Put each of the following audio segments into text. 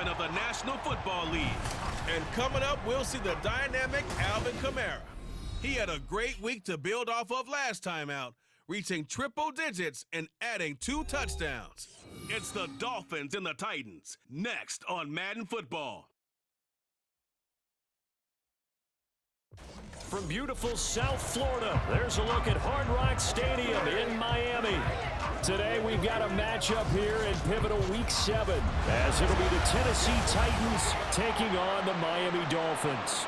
7 of the National Football League. And coming up, we'll see the dynamic Alvin Kamara. He had a great week to build off of last time out, reaching triple digits and adding 2 touchdowns. It's the Dolphins and the Titans, next on Madden Football. From beautiful South Florida, there's a look at Hard Rock Stadium in Miami. Today we've got a matchup here in pivotal Week 7, as it'll be the Tennessee Titans taking on the Miami Dolphins.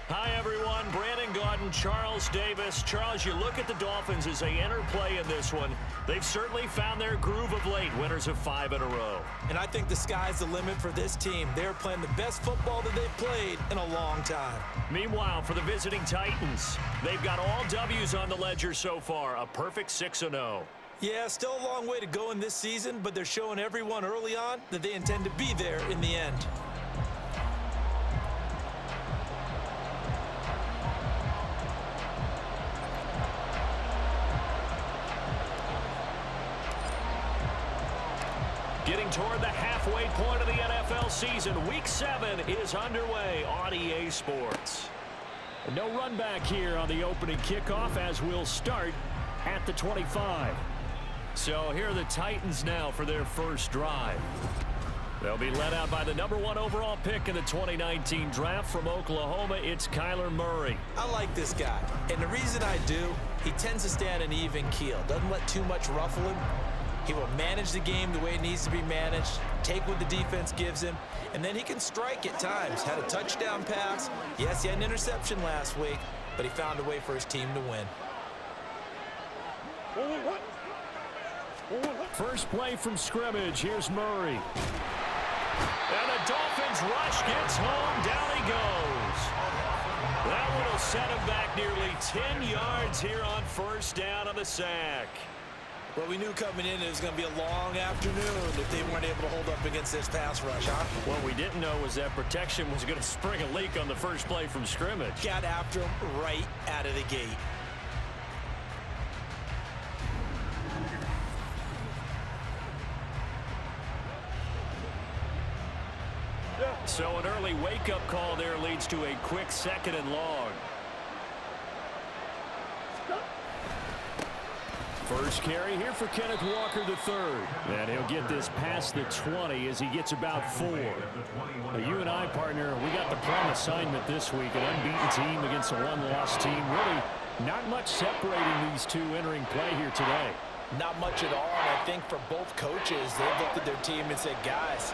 Hi everyone, Brandon Gaudin, Charles Davis. Charles, you look at the Dolphins as they enter play in this one. They've certainly found their groove of late, winners of 5 in a row. And I think the sky's the limit for this team. They're playing the best football that they've played in a long time. Meanwhile, for the visiting Titans, they've got all W's on the ledger so far, a perfect 6-0. Yeah, still a long way to go in this season, but they're showing everyone early on that they intend to be there in the end. Getting toward the halfway point of the NFL season, Week 7 is underway on EA Sports. No run back here on the opening kickoff as we'll start at the 25. So here are the Titans now for their first drive. They'll be led out by the #1 overall pick in the 2019 draft from Oklahoma. It's Kyler Murray. I like this guy, and the reason I do, he tends to stay on an even keel. Doesn't let too much ruffle him. He will manage the game the way it needs to be managed, take what the defense gives him, and then he can strike at times. Had a touchdown pass. Yes, he had an interception last week, but he found a way for his team to win. First play from scrimmage. Here's Murray. And the Dolphins rush gets home. Down he goes. That one will set him back nearly 10 yards here on first down on the sack. Well, we knew coming in it was going to be a long afternoon if they weren't able to hold up against this pass rush, huh? What we didn't know was that protection was going to spring a leak on the first play from scrimmage. Got after him right out of the gate. So an early wake-up call there leads to a quick 2nd and long. First carry here for Kenneth Walker III. And he'll get this past the 20 as he gets about 4. Now, you and I, partner, we got the prime assignment this week. An unbeaten team against a one-loss team. Really not much separating these two entering play here today. Not much at all, and I think for both coaches, they've looked at their team and said, guys,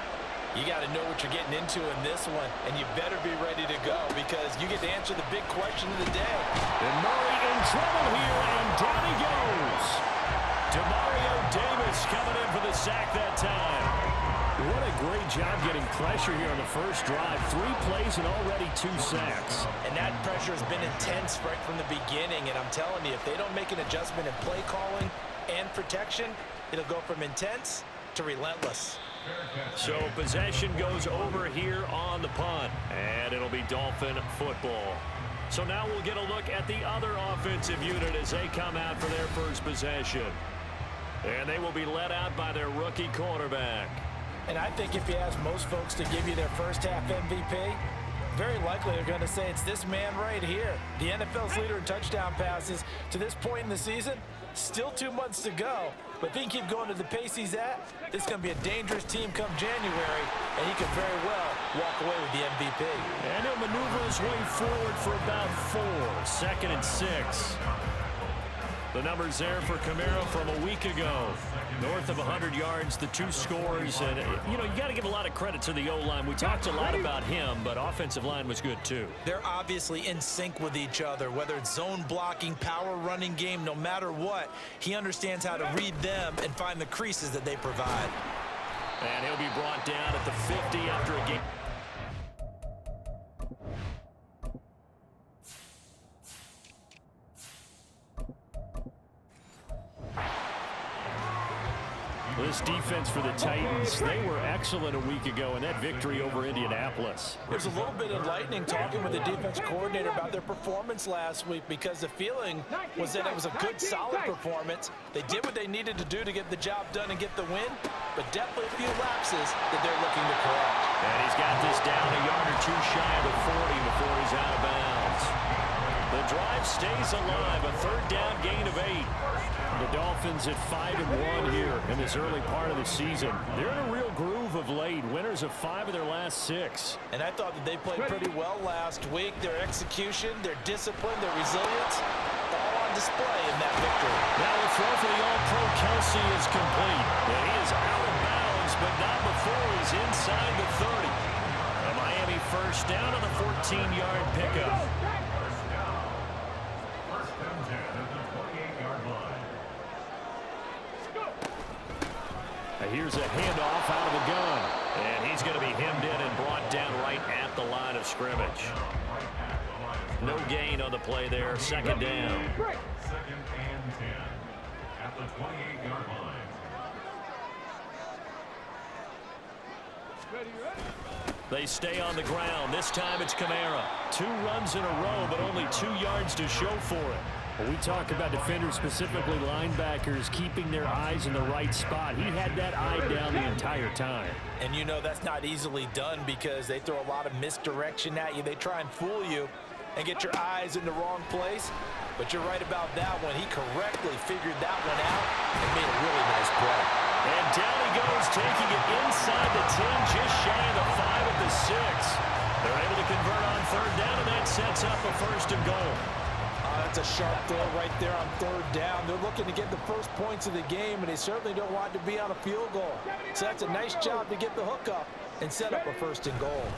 you got to know what you're getting into in this one, and you better be ready to go because you get to answer the big question of the day. And Murray in trouble here, and down he goes. Demario Davis coming in for the sack that time. What a great job getting pressure here on the first drive. 3 plays and already 2 sacks. And that pressure has been intense right from the beginning, and I'm telling you, if they don't make an adjustment in play calling and protection, it'll go from intense to relentless. So possession goes over here on the punt, and it'll be Dolphin football. So now we'll get a look at the other offensive unit as they come out for their first possession. And they will be led out by their rookie quarterback. And I think if you ask most folks to give you their first half MVP, very likely they're going to say it's this man right here. The NFL's leader in touchdown passes to this point in the season. Still 2 months to go. But if he can keep going to the pace he's at, this is going to be a dangerous team come January, and he could very well walk away with the MVP. And he'll maneuver his way forward for about 4. 2nd and 6. The numbers there for Kamara from a week ago. North of 100 yards, the 2 scores. And, you know, you got to give a lot of credit to the O-line. We talked a lot about him, but offensive line was good too. They're obviously in sync with each other, whether it's zone blocking, power running game, no matter what. He understands how to read them and find the creases that they provide. And he'll be brought down at the 50 after a game. This defense for the Titans, they were excellent a week ago in that victory over Indianapolis. There's a little bit enlightening talking with the defense coordinator about their performance last week, because the feeling was that it was a good, solid performance. They did what they needed to do to get the job done and get the win, but definitely a few lapses that they're looking to correct. And he's got this down a yard or two shy of the 40 before he's out of bounds. The drive stays alive, a third down gain of 8. The Dolphins at 5-1 here in this early part of the season. They're in a real groove of late. Winners of 5 of their last 6. And I thought that they played pretty well last week. Their execution, their discipline, their resilience, all on display in that victory. Now the throw for the All-Pro Kelsey is complete. And he is out of bounds, but not before he's inside the 30. A Miami first down on the 14-yard pickup. Here's a handoff out of the gun. And he's going to be hemmed in and brought down right at the line of scrimmage. No gain on the play there. Second down. Second and 10 at the 28-yard line. They stay on the ground. This time it's Kamara. 2 runs in a row, but only 2 yards to show for it. Well, we talk about defenders, specifically linebackers, keeping their eyes in the right spot. He had that eye down the entire time. And you know that's not easily done, because they throw a lot of misdirection at you. They try and fool you and get your eyes in the wrong place. But you're right about that one. He correctly figured that one out and made a really nice play. And down he goes, taking it inside the 10, just shy of the 5 at the 6. They're able to convert on third down, and that sets up a 1st and goal. That's a sharp throw right there on third down. They're looking to get the first points of the game, and they certainly don't want it to be on a field goal. So that's a nice job to get the hook up and set up a 1st and goal.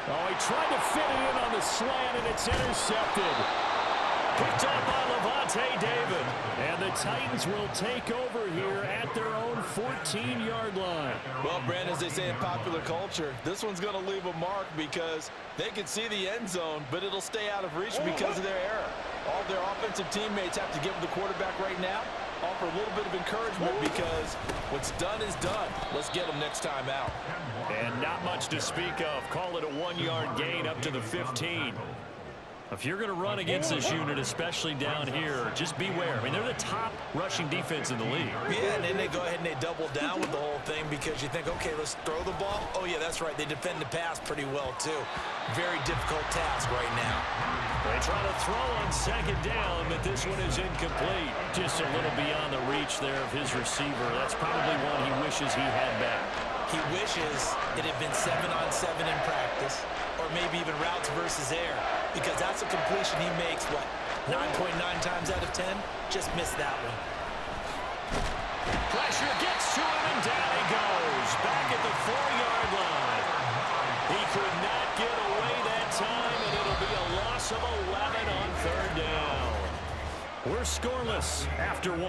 Oh, he tried to fit it in on the slant, and it's intercepted. Picked up by Levante David. And the Titans will take over here at their own 14-yard line. Well, Brandon, as they say in popular culture, this one's going to leave a mark, because they can see the end zone, but it'll stay out of reach because of their error. All their offensive teammates have to give the quarterback right now, offer a little bit of encouragement, because what's done is done. Let's get them next time out. And not much to speak of. Call it a 1-yard gain up to the 15. If you're going to run against this unit, especially down here, just beware. I mean, they're the top rushing defense in the league. Yeah, and then they go ahead and they double down with the whole thing, because you think, okay, let's throw the ball. Oh, yeah, that's right. They defend the pass pretty well, too. Very difficult task right now. They try to throw on second down, but this one is incomplete. Just a little beyond the reach there of his receiver. That's probably one he wishes he had back. He wishes it had been 7-on-7 in practice, or maybe even routes versus air, because that's a completion he makes, what, 9.9 times out of 10? Just missed that one. Pressure gets to him, and down he goes. Back at the 4-yard line. He could not get away that time, and it'll be a loss of 11 on third down. We're scoreless after 1.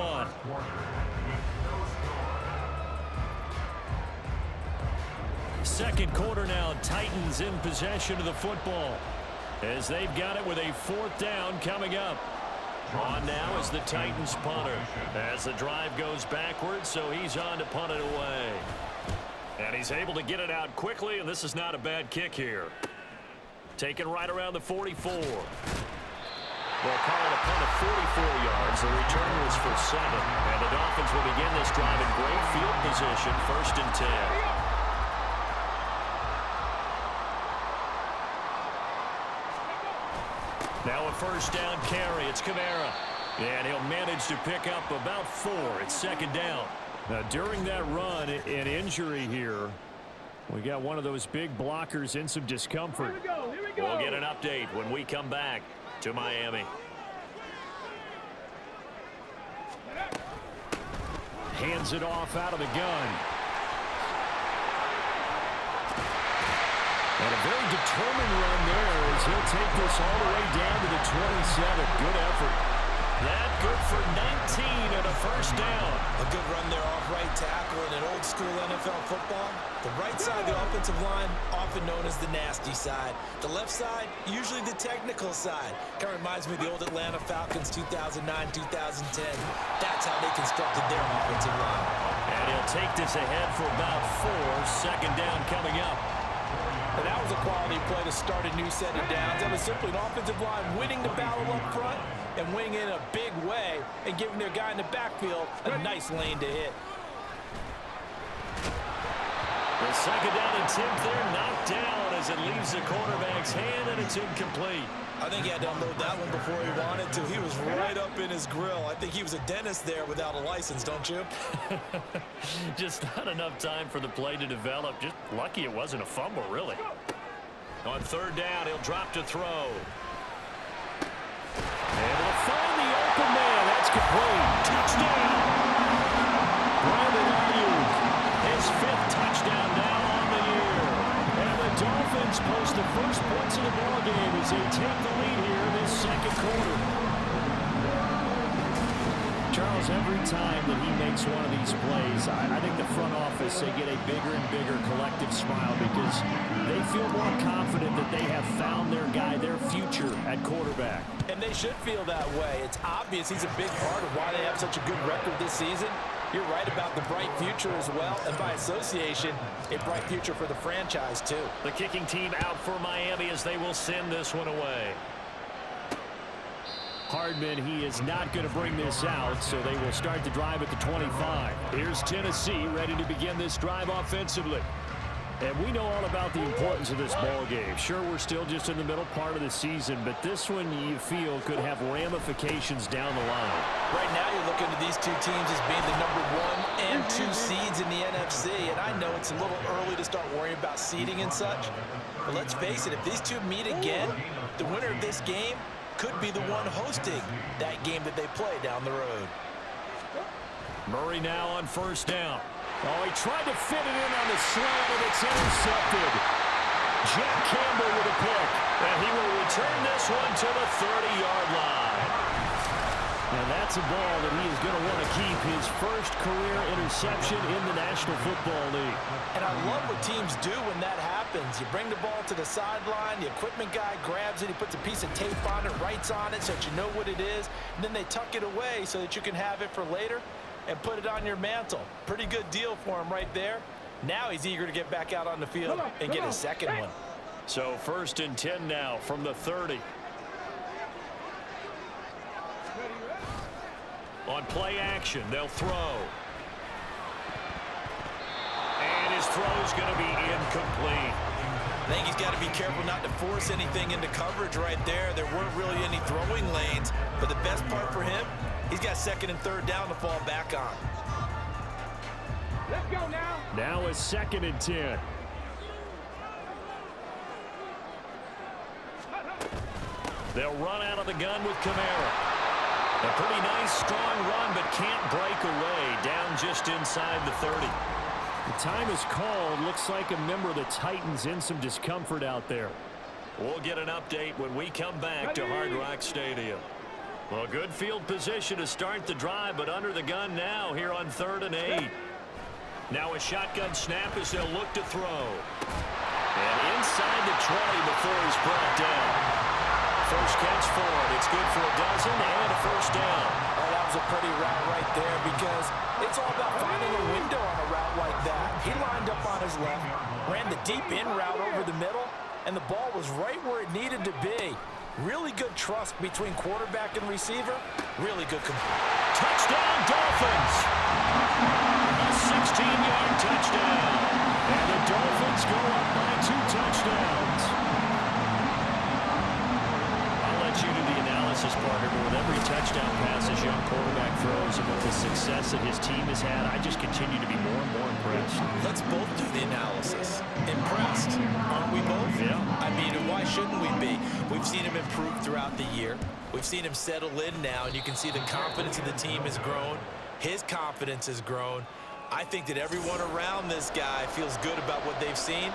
Second quarter now, Titans in possession of the football, as they've got it with a 4th down coming up. On now is the Titans punter, as the drive goes backwards, so he's on to punt it away. And he's able to get it out quickly, and this is not a bad kick here. Taken right around the 44. They'll call it a punt of 44 yards. The return was for 7. And the Dolphins will begin this drive in great field position, 1st and 10. Now a 1st down carry. It's Kamara. And he'll manage to pick up about 4. It's 2nd down. Now, during that run, an injury here. We got one of those big blockers in some discomfort. Here we go. We'll get an update when we come back to Miami. Hands it off out of the gun. And a very determined run there, as he'll take this all the way down to the 27. Good effort. That good for and a first down. A good run there off right tackle in an old school NFL football. The right side of the offensive line, often known as the nasty side. The left side, usually the technical side. Kind of reminds me of the old Atlanta Falcons 2009-2010. That's how they constructed their offensive line. And he'll take this ahead for about 4. Second down coming up. And that was a quality play to start a new set of downs. That was simply an offensive line winning the battle up front and winning in a big way and giving their guy in the backfield a nice lane to hit. The second down and 10 there, knocked down as it leaves the quarterback's hand, and it's incomplete. I think he had to unload that one before he wanted to. He was right up in his grill. I think he was a dentist there without a license, don't you? Just not enough time for the play to develop. Just lucky it wasn't a fumble, really. On third down, he'll drop to throw. Able to find the open man. That's complete. Touchdown. Brandon Ayuk, his 5th touchdown now on the year. And the Dolphins post the first points of the ballgame as they take the lead here in this second quarter. Charles, every time that he makes one of these plays, I think the front office, they get a bigger and bigger collective smile because they feel more confident that they have found their guy, their future at quarterback. And they should feel that way. It's obvious he's a big part of why they have such a good record this season. You're right about the bright future as well, and by association, a bright future for the franchise too. The kicking team out for Miami as they will send this one away. Hardman, he is not going to bring this out, so they will start the drive at the 25. Here's Tennessee ready to begin this drive offensively. And we know all about the importance of this ball game. Sure, we're still just in the middle part of the season, but this one you feel could have ramifications down the line. Right now you're looking at these two teams as being the number 1 and 2 seeds in the NFC, and I know it's a little early to start worrying about seeding and such, but let's face it, if these two meet again, the winner of this game could be the one hosting that game that they play down the road. Murray now on first down. Oh, he tried to fit it in on the slant, and it's intercepted. Jack Campbell with a pick, and he will return this one to the 30-yard line. And that's a ball that he is going to want to keep, his first career interception in the National Football League. And I love what teams do when that happens. You bring the ball to the sideline, the equipment guy grabs it, he puts a piece of tape on it, writes on it so that you know what it is, and then they tuck it away so that you can have it for later and put it on your mantle. Pretty good deal for him right there. Now he's eager to get back out on the field and get his second one. So 1st and 10 now from the 30. On play action, they'll throw. And his throw's going to be incomplete. I think he's got to be careful not to force anything into coverage right there. There weren't really any throwing lanes, but the best part for him, he's got 2nd and 3rd down to fall back on. Let's go now. Now it's 2nd and 10. They'll run out of the gun with Kamara. A pretty nice, strong run, but can't break away. Down just inside the 30. The time is called. Looks like a member of the Titans in some discomfort out there. We'll get an update when we come back to Hard Rock Stadium. Well, good field position to start the drive, but under the gun now here on 3rd and 8. Now a shotgun snap as they'll look to throw. And inside the 20 before he's brought down. First catch for it. It's good for a dozen and a first down. Oh, that was a pretty route right there because it's all about finding a window on a route like that. He lined up on his left, ran the deep in route over the middle, and the ball was right where it needed to be. Really good trust between quarterback and receiver. Really good. Touchdown, Dolphins! A 16-yard touchdown. And the Dolphins go up by 2 touchdowns. I'll let you do the analysis, partner, but with every touchdown pass this young quarterback throws and with the success that his team has had, I just continue to be more and more impressed. Let's both do the analysis. Impressed, aren't we both? Yeah. I mean, why shouldn't we be? We've seen him improve throughout the year. We've seen him settle in now, and you can see the confidence of the team has grown. His confidence has grown. I think that everyone around this guy feels good about what they've seen,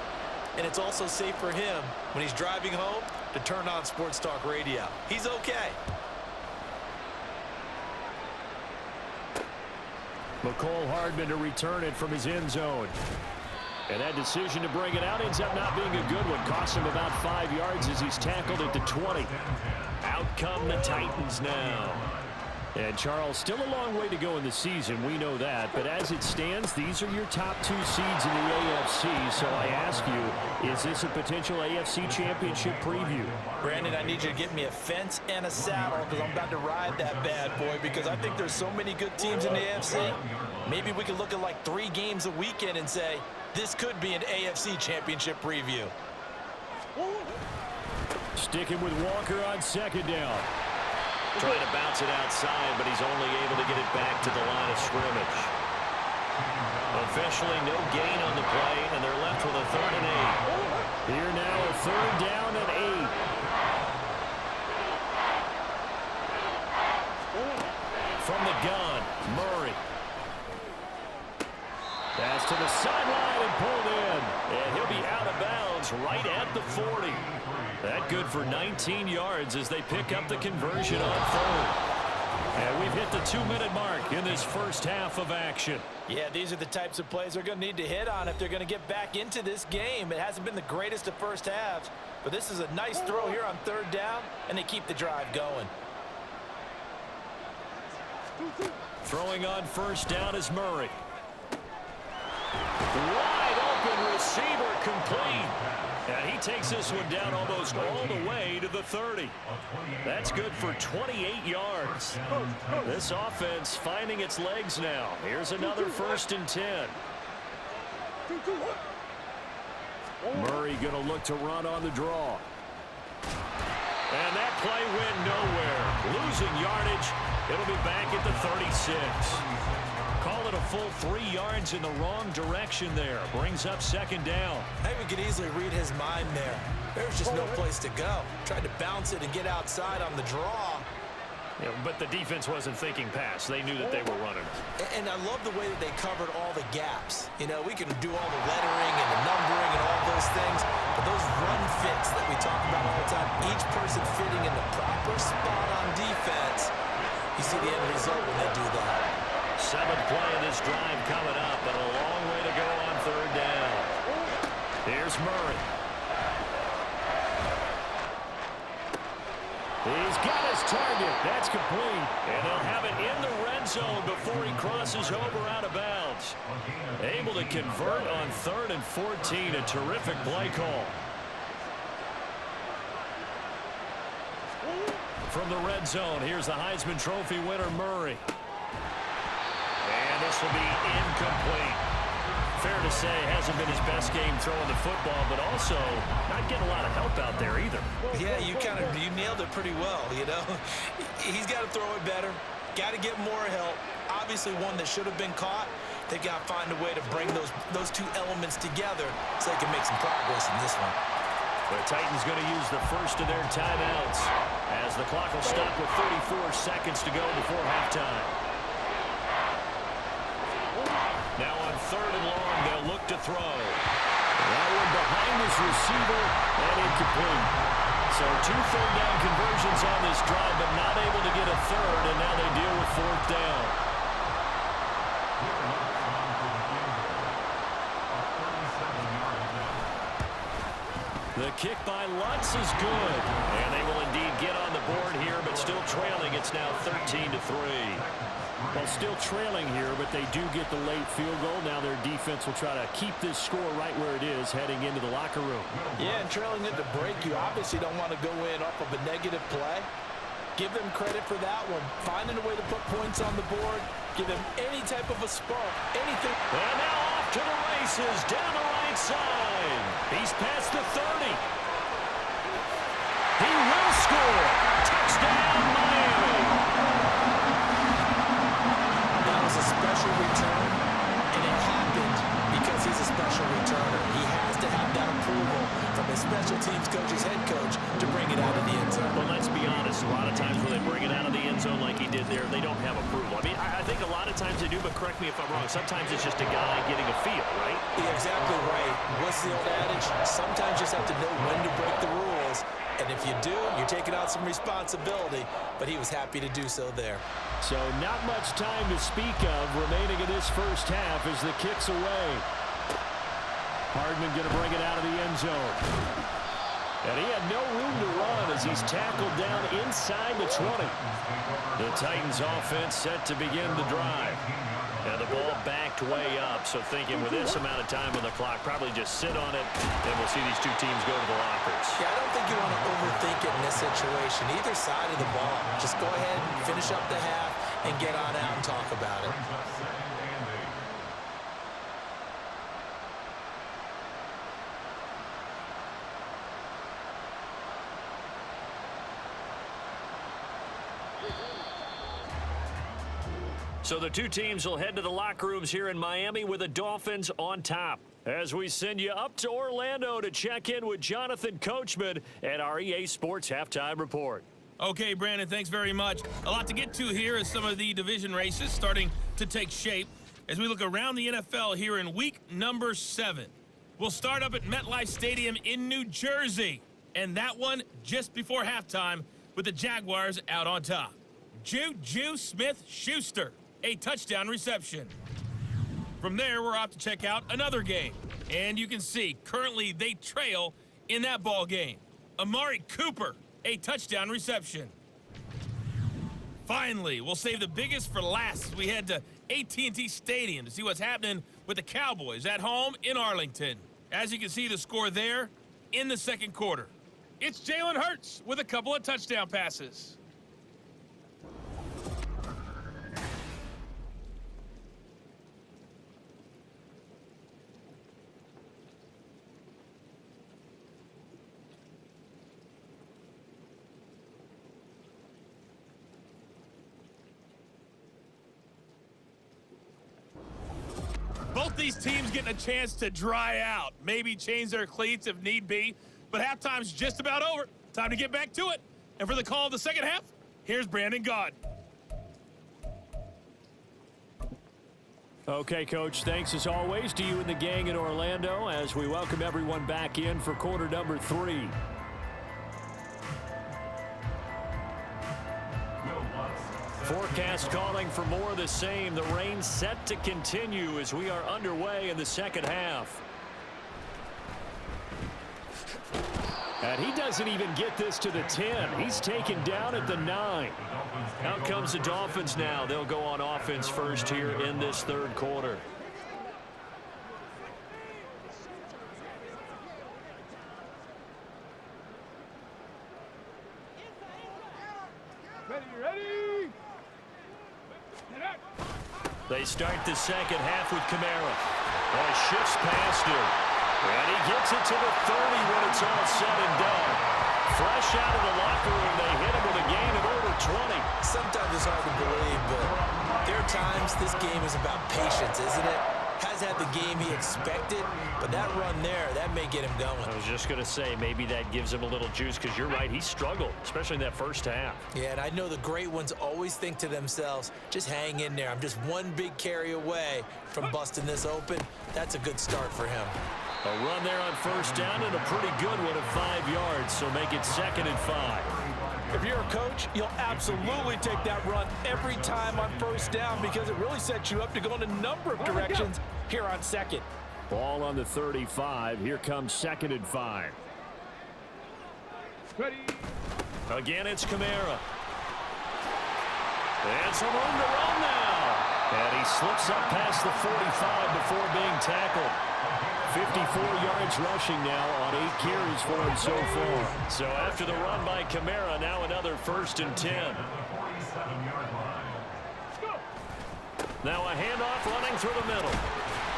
and it's also safe for him when he's driving home to turn on Sports Talk Radio. He's okay. McCole Hardman to return it from his end zone. And that decision to bring it out ends up not being a good one. Costs him about 5 yards as he's tackled at the 20. Out come the Titans now. And Charles, still a long way to go in the season. We know that. But as it stands, these are your top 2 seeds in the AFC. So I ask you, is this a potential AFC championship preview? Brandon, I need you to get me a fence and a saddle because I'm about to ride that bad boy because I think there's so many good teams in the AFC. Maybe we could look at like 3 games a weekend and say, this could be an AFC championship preview. Sticking with Walker on second down. Trying to bounce it outside, but he's only able to get it back to the line of scrimmage. Officially no gain on the play, and they're left with a 3rd and 8. Here now a 3rd down and 8. From the gun, Murray. Pass to the sideline and pulled in. And he'll be out of bounds right at the 40. That good for 19 yards as they pick up the conversion on 3rd. And we've hit the 2-minute mark in this first half of action. Yeah, these are the types of plays they're going to need to hit on if they're going to get back into this game. It hasn't been the greatest of first halves, but this is a nice throw here on 3rd down, and they keep the drive going. Throwing on 1st down is Murray. Wide open receiver complete. And he takes this one down almost all the way to the 30. That's good for 28 yards. This offense finding its legs now. Here's another 1st and 10. Murray going to look to run on the draw. And that play went nowhere. Losing yardage. It'll be back at the 36. Call it a full 3 yards in the wrong direction there. Brings up 2nd down. I think we could easily read his mind there. There's just no place to go. Tried to bounce it and get outside on the draw. Yeah, but the defense wasn't thinking pass. They knew that they were running. And I love the way that they covered all the gaps. You know, we can do all the lettering and the numbering and all those things, but those run fits that we talk about all the time, each person fitting in the proper spot on defense, you see the end result when they do that. 7th play of this drive coming up, but a long way to go on 3rd down. Here's Murray. He's got his target. That's complete. And they'll have it in the red zone before he crosses over out of bounds. Able to convert on 3rd and 14. A terrific play call. From the red zone, here's the Heisman Trophy winner, Murray. And this will be incomplete. Fair to say, hasn't been his best game throwing the football, but also not getting a lot of help out there either. Yeah, you nailed it pretty well, you know. He's got to throw it better. Got to get more help. Obviously one that should have been caught. They've got to find a way to bring those 2 elements together so they can make some progress in this one. The Titans going to use the first of their timeouts as the clock will stop with 34 seconds to go before halftime. Now on 3rd and long, they'll look to throw. That one behind his receiver and incomplete. So 2 third down conversions on this drive, but not able to get a 3rd, and now they deal with 4th down. The kick by Lutz is good. And they will indeed get on the board here, but still trailing. It's now 13-3. Well, still trailing here, but they do get the late field goal. Now their defense will try to keep this score right where it is heading into the locker room. Yeah, and trailing at the break, you obviously don't want to go in off of a negative play. Give them credit for that one. Finding a way to put points on the board. Give them any type of a spark, anything. And now off to the races down the right side. He's past the 30. He will score. Touchdown, Miami. That was a special return, and it happened because he's a special returner. He has to have that approval from his special teams coach's head coach to bring it out of the end zone. Well, let's be honest. A lot of times when they bring it out of the end zone like he did there, they don't have approval. I mean, I think a lot of times they do, but correct me if I'm wrong. Sometimes it's just a guy getting a feel, right? Yeah, exactly right. What's the old adage? Sometimes you just have to know when to break the rules. And if you do, you're taking on some responsibility, but he was happy to do so there. So not much time to speak of remaining in this first half as the kick's away. Hardman going to bring it out of the end zone. And he had no room to run as he's tackled down inside the 20. The Titans offense set to begin the drive. And the ball backed way up, so thinking with this amount of time on the clock, probably just sit on it, and we'll see these two teams go to the lockers. Yeah, I don't think you want to overthink it in this situation. Either side of the ball. Just go ahead and finish up the half and get on out and talk about it. So the two teams will head to the locker rooms here in Miami with the Dolphins on top. As we send you up to Orlando to check in with Jonathan Coachman at our EA Sports Halftime Report. Okay, Brandon, thanks very much. A lot to get to here as some of the division races starting to take shape as we look around the NFL here in week number 7. We'll start up at MetLife Stadium in New Jersey, and that one just before halftime with the Jaguars out on top. Juju Smith-Schuster, a touchdown reception. From there, we're off to check out another game. And you can see, currently they trail in that ball game. Amari Cooper, a touchdown reception. Finally, we'll save the biggest for last as we head to AT&T Stadium to see what's happening with the Cowboys at home in Arlington. As you can see the score there in the second quarter. It's Jalen Hurts with a couple of touchdown passes. Both these teams getting a chance to dry out, maybe change their cleats if need be, but halftime's just about over. Time to get back to it. And for the call of the second half, here's Brandon Gaud. Okay, Coach, thanks as always to you and the gang in Orlando as we welcome everyone back in for quarter number 3. Forecast calling for more of the same. The rain set to continue as we are underway in the second half. And he doesn't even get this to the 10. He's taken down at the 9. Out comes the Dolphins now. They'll go on offense first here in this third quarter. They start the second half with Kamara. Shifts past him. And he gets it to the 30 when it's all said and done. Fresh out of the locker room, they hit him with a gain of over 20. Sometimes it's hard to believe, but there are times this game is about patience, isn't it? Hasn't had the game he expected, but that run there, that may get him going. I was just going to say, maybe that gives him a little juice because you're right, he struggled, especially in that first half. Yeah, and I know the great ones always think to themselves, just hang in there. I'm just one big carry away from busting this open. That's a good start for him. A run there on first down and a pretty good one of 5 yards, so make it 2nd and 5. If you're a coach, you'll absolutely take that run every time on first down because it really sets you up to go in a number of directions here on second. Ball on the 35. Here comes 2nd and 5. Ready. Again, it's Kamara. And some room to run now. And he slips up past the 45 before being tackled. 54 yards rushing now on 8 carries for him so far. So after the run by Kamara, now another 1st and 10. Now a handoff running through the middle.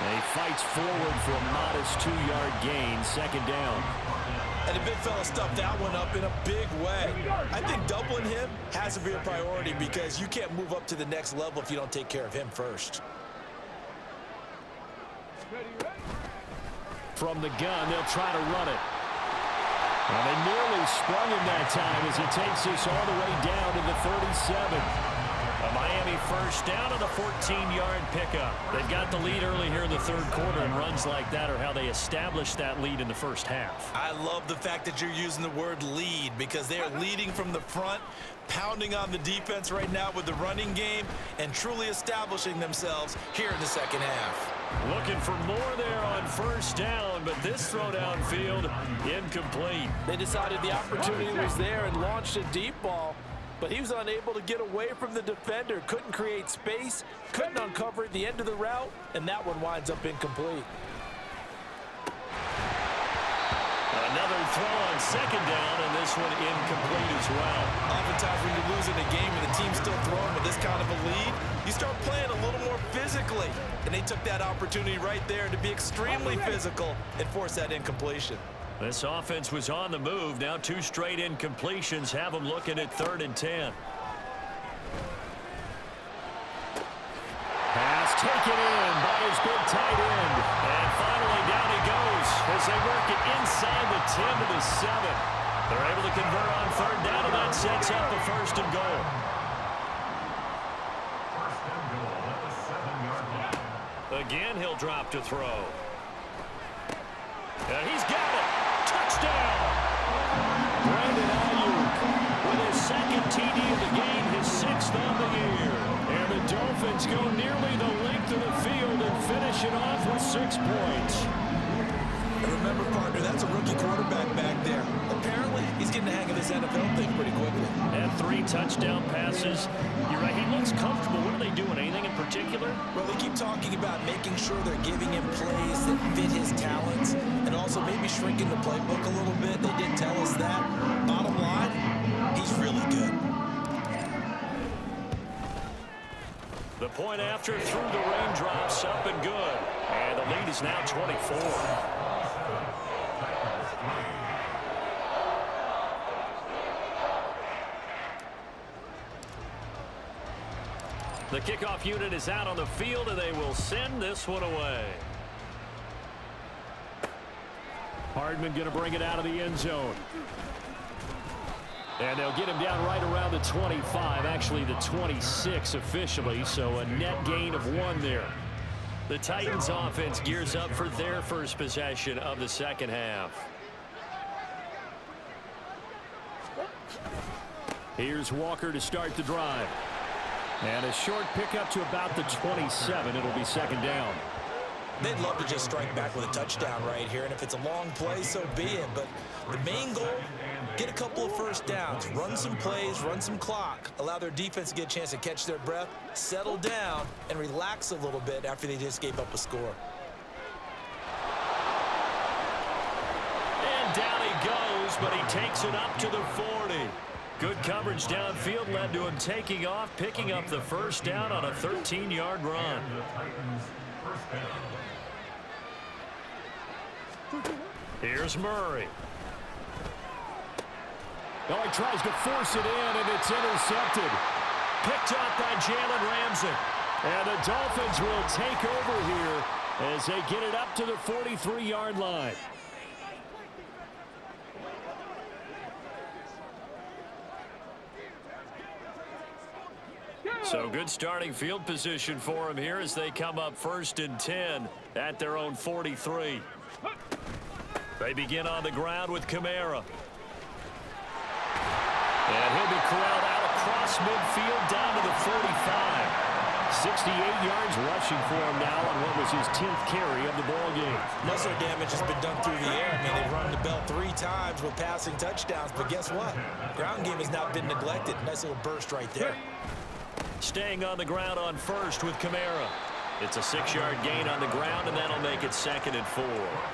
And he fights forward for a modest 2-yard gain, 2nd down. And the big fella stuffed that one up in a big way. I think doubling him has to be a priority because you can't move up to the next level if you don't take care of him first. From the gun, they'll try to run it. And they nearly sprung him that time as he takes this all the way down to the 37. A Miami first down on the 14-yard pickup. They've got the lead early here in the third quarter, and runs like that are how they established that lead in the first half. I love the fact that you're using the word lead because they are leading from the front, pounding on the defense right now with the running game, and truly establishing themselves here in the second half. Looking for more there on first down, but this throw downfield incomplete. They decided the opportunity was there and launched a deep ball, but he was unable to get away from the defender, couldn't create space, couldn't uncover the end of the route, and that one winds up incomplete. Another throw on second down, and this one incomplete as well. Oftentimes when you lose in a game and the team's still throwing with this kind of a lead, you start playing a little more physically. And they took that opportunity right there to be extremely physical and force that incompletion. This offense was on the move. Now 2 straight incompletions have them looking at 3rd and 10. Pass taken in by his big tight end. And finally down he goes as they work it inside the 10 to the 7. They're able to convert on 3rd down, and that sets up a 1st and goal. First and goal at the 7-yard line. Again, he'll drop to throw. And he's got it. Touchdown. Brandon Ayuk with his 2nd TD of the game, his 6th on the year. And the Dolphins go nearly the length of the field and finish it off with 6 points. And remember, partner, that's a rookie quarterback back there. Apparently, he's getting the hang of this NFL thing pretty quickly. And 3 touchdown passes. You're right, he looks comfortable. What are they doing? Anything in particular? Well, they keep talking about making sure they're giving him plays that fit his talents and also maybe shrinking the playbook a little bit. They did tell us that. Bottom line, he's really good. The point after through the raindrops, up and good. And the lead is now 24. The kickoff unit is out on the field, and they will send this one away. Hardman going to bring it out of the end zone. And they'll get him down right around the 25, actually the 26 officially, so a net gain of 1 there. The Titans offense gears up for their first possession of the second half. Here's Walker to start the drive. And a short pickup to about the 27. It'll be 2nd down. They'd love to just strike back with a touchdown right here, and if it's a long play, so be it. But the main goal, get a couple of first downs, run some plays, run some clock, allow their defense to get a chance to catch their breath, settle down, and relax a little bit after they just gave up a score. And down he goes, but he takes it up to the 40. Good coverage downfield led to him taking off, picking up the 1st down on a 13-yard run. Here's Murray. Oh, he tries to force it in, and it's intercepted. Picked up by Jalen Ramsey. And the Dolphins will take over here as they get it up to the 43-yard line. So good starting field position for them here as they come up 1st and 10 at their own 43. They begin on the ground with Kamara. And he'll be corralled out across midfield down to the 45. 68 yards rushing for him now on what was his 10th carry of the ball game. Most of their damage has been done through the air. I mean, they've run the bell 3 times with passing touchdowns, but guess what? Ground game has not been neglected. Nice little burst right there. Staying on the ground on 1st with Kamara. It's a 6-yard gain on the ground, and that'll make it 2nd and 4.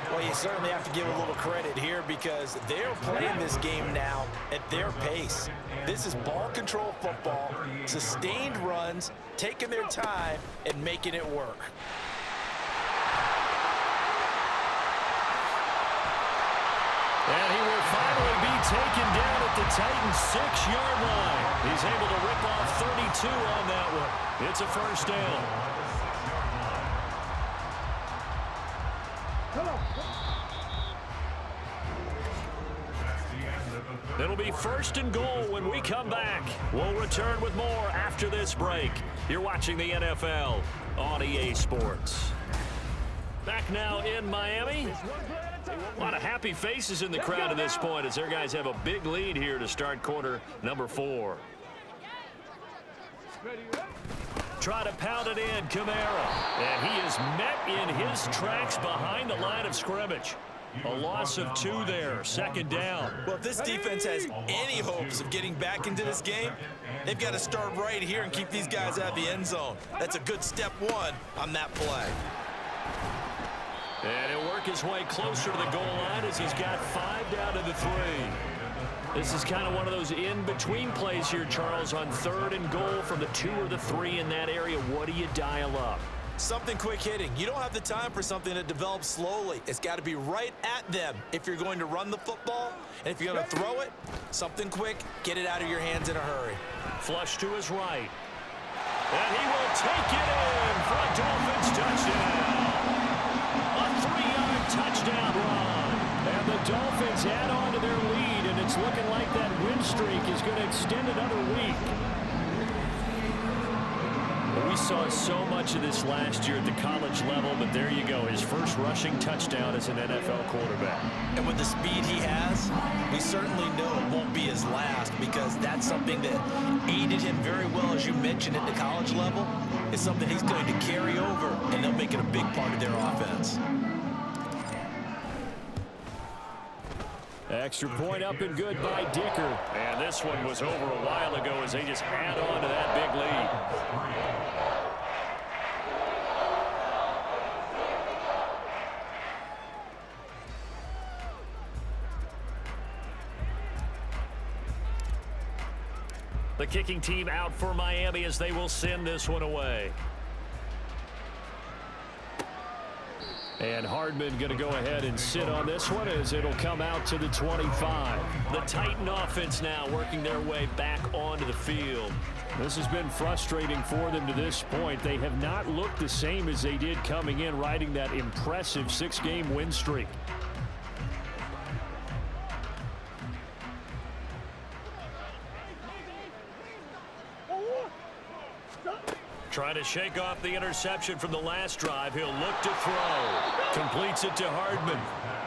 Well, you certainly have to give a little credit here because they're playing this game now at their pace. This is ball control football, sustained runs, taking their time, and making it work. And he will finally be taken down at the Titans' 6-yard line. He's able to rip off 32 on that one. It's a 1st down. It'll be 1st and goal when we come back. We'll return with more after this break. You're watching the NFL on EA Sports. Back now in Miami. A lot of happy faces in the crowd at this point as their guys have a big lead here to start quarter number 4. Try to pound it in, Kamara. And he is met in his tracks behind the line of scrimmage. A loss of 2 there, second down. Well, if this defense has any hopes of getting back into this game, they've got to start right here and keep these guys out of the end zone. That's a good step 1 on that play. And he'll work his way closer to the goal line as he's got 5 down to the 3. This is kind of one of those in-between plays here, Charles, on 3rd and goal from the 2 or the 3 in that area. What do you dial up? Something quick hitting. You don't have the time for something that develops slowly. It's got to be right at them if you're going to run the football. And if you're going to throw it, something quick, get it out of your hands in a hurry. Flush to his right. And he will take it in for a Dolphins touchdown. A 3-yard touchdown run. And the Dolphins add on to their lead, and it's looking like that win streak is going to extend another week. We saw so much of this last year at the college level, but there you go. His first rushing touchdown as an NFL quarterback. And with the speed he has, we certainly know it won't be his last, because that's something that aided him very well, as you mentioned, at the college level. It's something he's going to carry over, and they'll make it a big part of their offense. Extra point up and good by Dicker. And this one was over a while ago as they just add on to that big lead. The kicking team out for Miami as they will send this one away. And Hardman going to go ahead and sit on this one as it'll come out to the 25. The Titan offense now working their way back onto the field. This has been frustrating for them to this point. They have not looked the same as they did coming in, riding that impressive 6-game win streak. Trying to shake off the interception from the last drive. He'll look to throw. Completes it to Hardman.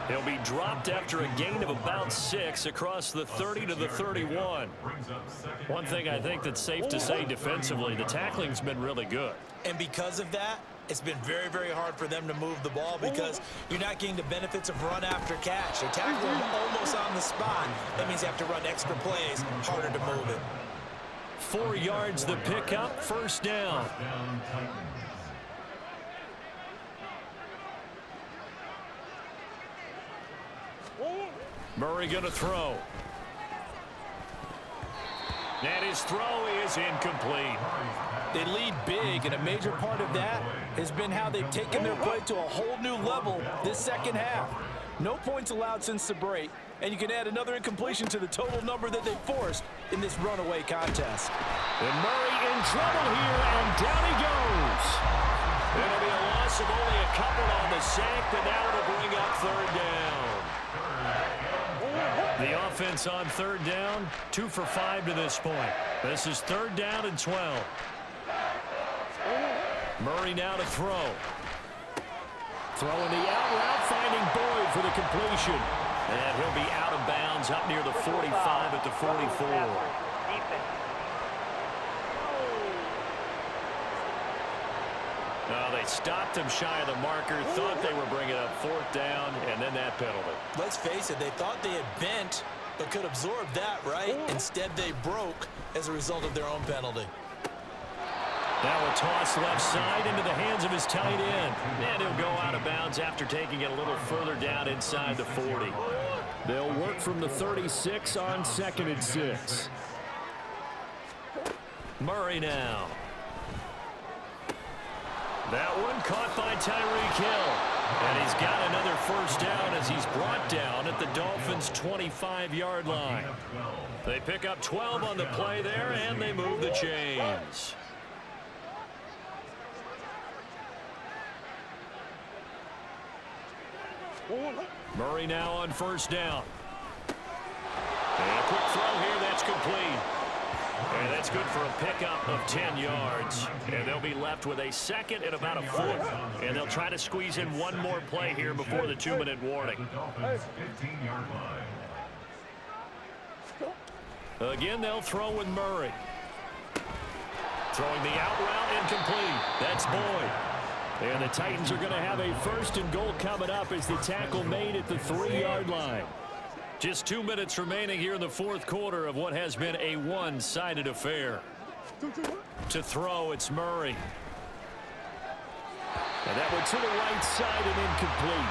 He'll be dropped after a gain of about 6 across the 30 to the 31. One thing I think that's safe to say defensively, the tackling's been really good. And because of that, it's been very, very hard for them to move the ball, because you're not getting the benefits of run after catch. They're tackling almost on the spot. That means you have to run extra plays, harder to move it. 4 yards the pickup, first down. Murray going to throw. And his throw is incomplete. They lead big, and a major part of that has been how they've taken their play to a whole new level this second half. No points allowed since the break, and you can add another incompletion to the total number that they forced in this runaway contest. And Murray in trouble here, and down he goes. It'll be a loss of only a couple on the sack, but now it'll bring up third down. The offense on third down, 2 for 5 to this point. This is 3rd down and 12. Murray now to throw. Throwing the out route, finding Boyd for the completion. And he'll be out of bounds up near the 45 at the 44. They stopped him shy of the marker, thought they were bringing up 4th down, and then that penalty. Let's face it, they thought they had bent, but could absorb that, right? Instead, they broke as a result of their own penalty. Now a toss left side into the hands of his tight end. And he'll go out of bounds after taking it a little further down inside the 40. They'll work from the 36 on 2nd and 6. Murray now. That one caught by Tyreek Hill. And he's got another first down as he's brought down at the Dolphins' 25-yard line. They pick up 12 on the play there, and they move the chains. Murray now on first down. And a quick throw here, that's complete. And that's good for a pickup of 10 yards. And they'll be left with a second and about a foot. And they'll try to squeeze in one more play here before the 2-minute warning. Again, they'll throw with Murray. Throwing the out route, incomplete. That's Boyd. And the Titans are going to have a 1st and goal coming up as the tackle made at the 3-yard line. Just 2 minutes remaining here in the 4th quarter of what has been a one-sided affair. To throw, it's Murray. And that one to the right side and incomplete.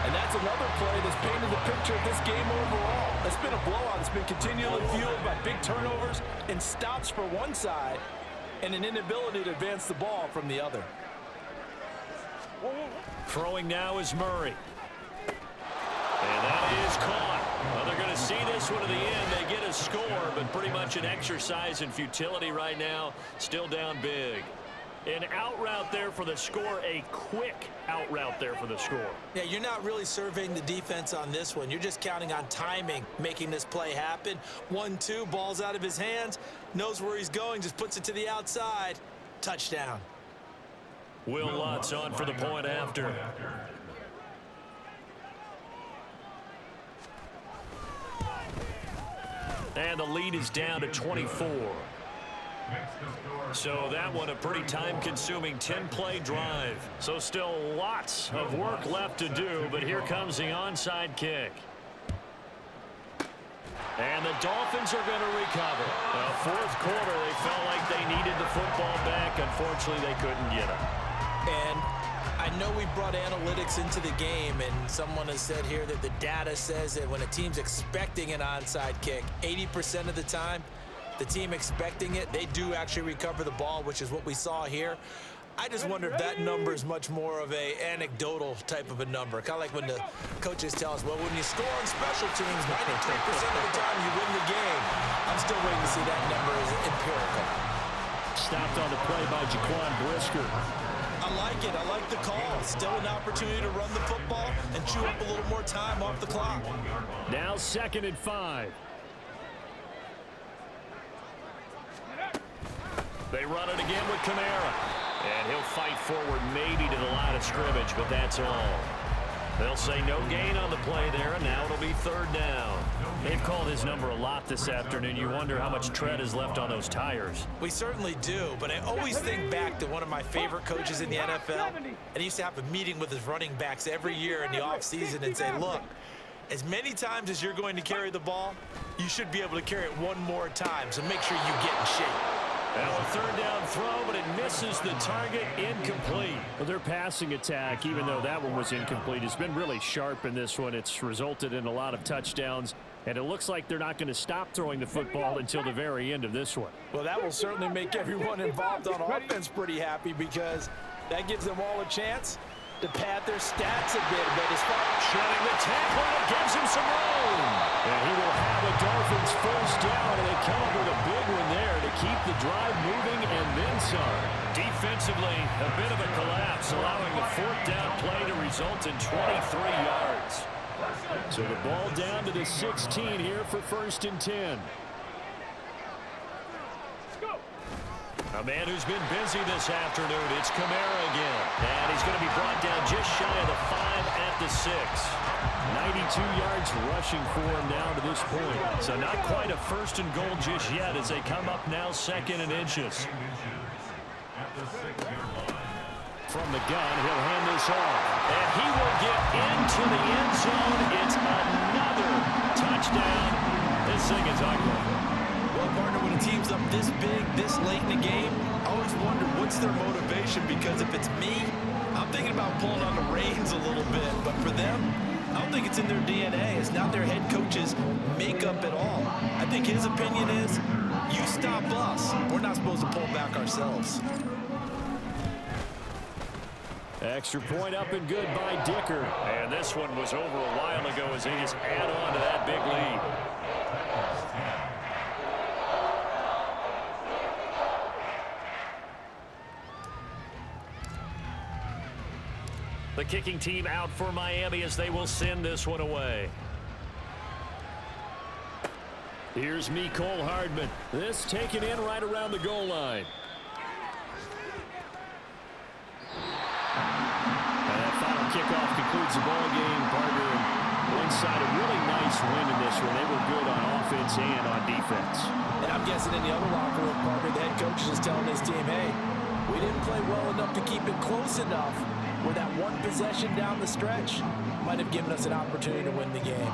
And that's another play that's painted the picture of this game overall. It's been a blowout. It's been continually fueled by big turnovers and stops for one side and an inability to advance the ball from the other. Throwing now is Murray. And that is caught. Well, they're going to see this one to the end. They get a score, but pretty much an exercise in futility right now. Still down big. An out route there for the score, a quick out route there for the score. Yeah, you're not really surveying the defense on this one. You're just counting on timing, making this play happen. 1-2, ball's out of his hands, knows where he's going, just puts it to the outside. Touchdown. Will Lutz on for the point after. And the lead is down to 24. So that one a pretty time-consuming 10-play drive. So still lots of work left to do, but here comes the onside kick. And the Dolphins are going to recover. The 4th quarter, they felt like they needed the football back. Unfortunately, they couldn't get it. And I know we brought analytics into the game, and someone has said here that the data says that when a team's expecting an onside kick, 80% of the time, the team expecting it, they do actually recover the ball, which is what we saw here. I just wonder if that number is much more of a anecdotal type of a number. Kind of like when the coaches tell us, well, when you score on special teams, 93% of the time you win the game. I'm still waiting to see that number as empirical. Stopped on the play by Jaquan Brisker. I like it. I like the call. Still an opportunity to run the football and chew up a little more time off the clock. Now 2nd and 5. They run it again with Kamara. And he'll fight forward maybe to the line of scrimmage, but that's all. They'll say no gain on the play there, and now it'll be 3rd down. They've called his number a lot this afternoon. You wonder how much tread is left on those tires. We certainly do, but I always think back to one of my favorite coaches in the NFL, and he used to have a meeting with his running backs every year in the offseason and say, look, as many times as you're going to carry the ball, you should be able to carry it one more time, so make sure you get in shape. Now a 3rd down throw, but it misses the target, incomplete. Well, their passing attack, even though that one was incomplete, has been really sharp in this one. It's resulted in a lot of touchdowns, and it looks like they're not going to stop throwing the football until the very end of this one. Well, that will certainly make everyone involved on offense pretty happy because that gives them all a chance to pad their stats a bit. But as far as shedding the tackle, it gives him some room. And he will have a Dolphins 1st down, and they come up with a big one there to keep the drive moving and then some. Defensively, a bit of a collapse, allowing the 4th down play to result in 23 yards. So the ball down to the 16 here for 1st and 10. A man who's been busy this afternoon, it's Kamara again. And he's going to be brought down just shy of the 5 at the 6. 92 yards rushing for him now to this point. So not quite a 1st and goal just yet as they come up now 2nd and inches. From the gun, he'll hand this off. And he will get into the end zone. It's another touchdown. This thing is ugly. Well, partner, when a team's up this big, this late in the game, I always wonder what's their motivation, because if it's me, I'm thinking about pulling on the reins a little bit. But for them, I don't think it's in their DNA. It's not their head coach's makeup at all. I think his opinion is, you stop us. We're not supposed to pull back ourselves. Extra point up and good by Dicker. And this one was over a while ago as they just add on to that big lead. The kicking team out for Miami as they will send this one away. Here's Mecole Hardman. This taken in right around the goal line. And that final kickoff concludes the ball game, partner. One side, a really nice win in this one. They were good on offense and on defense. And I'm guessing in the other locker room, partner, the head coach is just telling his team, hey, we didn't play well enough to keep it close enough where that one possession down the stretch might have given us an opportunity to win the game.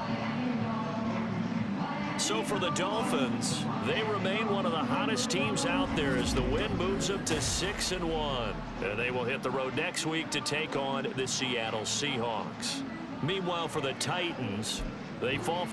So for the Dolphins, they remain one of the hottest teams out there as the win moves them to 6-1. And they will hit the road next week to take on the Seattle Seahawks. Meanwhile, for the Titans, they fall